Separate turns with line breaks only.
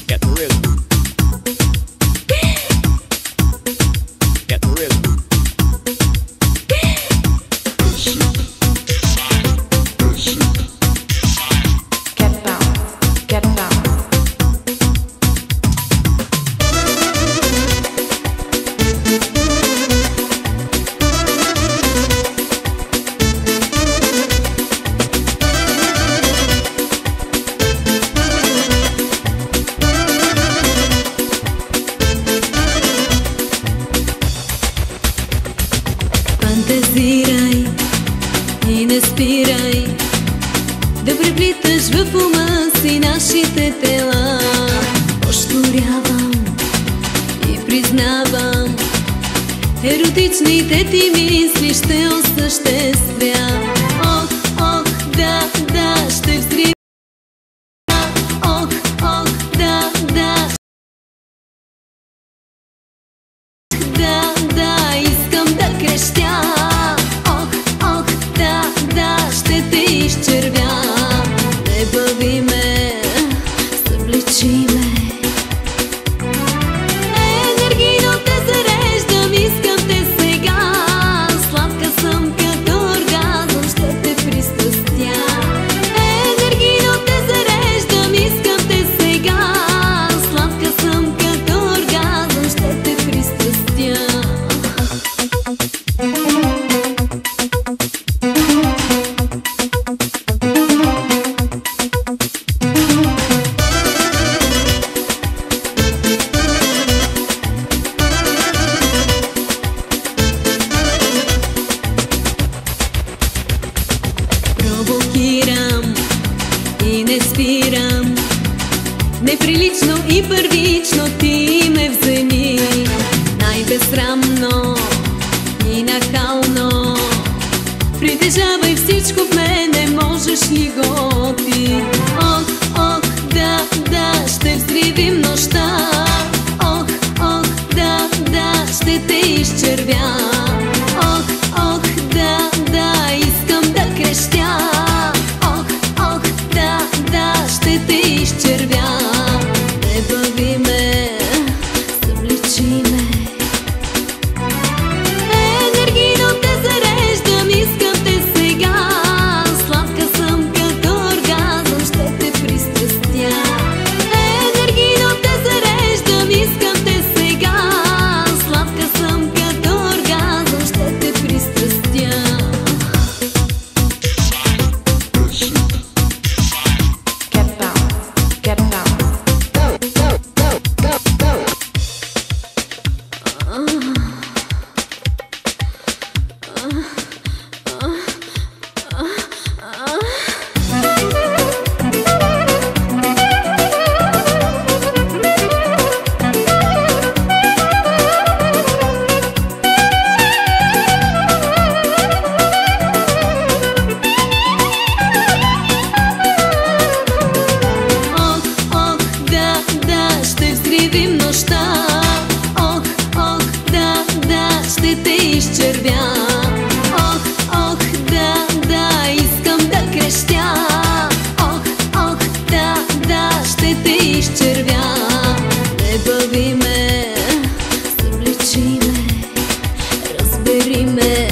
Get the rhythm. Get the rhythm.
Get down, get down.
Фантазирай и не спирай да преплиташ в ума си нашите тела. Ускорявам и признавам, еротичните ти мисли ще осъществя. Ох, ох, да, да, ще взривя. Ох, ох, да, да, да, да, искам да крещя. Ох, ох, да, да, ще те изчервя. Не бъви ме, събличи ме. Енергийно те зареждам, искам те сега. Сладка съм като оргазъм, ще те пристрастя. Енергийно те зареждам, искам те сега. Сладка съм като оргазъм, ще те пристрастя. Провокирам и не спирам, неприлично и първично ти ме вземи. Най-безсрамно и нахално притежавай всичко в мене, можеш ли го ти? Ох, ох, да, да, ще взривим нощта. Ох, ох, да, да, ще те изчервя. Ох, ох, да, да, искам да крещя. Ох, ох, да, да, ще те изчервя. Не бъви ме, събличи ме. Енергийно те зареждам, искам те сега. Сладка съм като оргазъм, ще те пристрастя. Енергийно те зареждам, искам те сега. Сладка съм като оргазъм, ще те пристрастя.
Get down, get down.
Ох, ох, да, да, ще взривим нощта. Ох, ох, да, да, ще те изчервя. Ох, ох, да, да, искам да крещя. Ох, ох, да, да, ще те изчервя. Не бъви ме, събличи ме, разбери ме.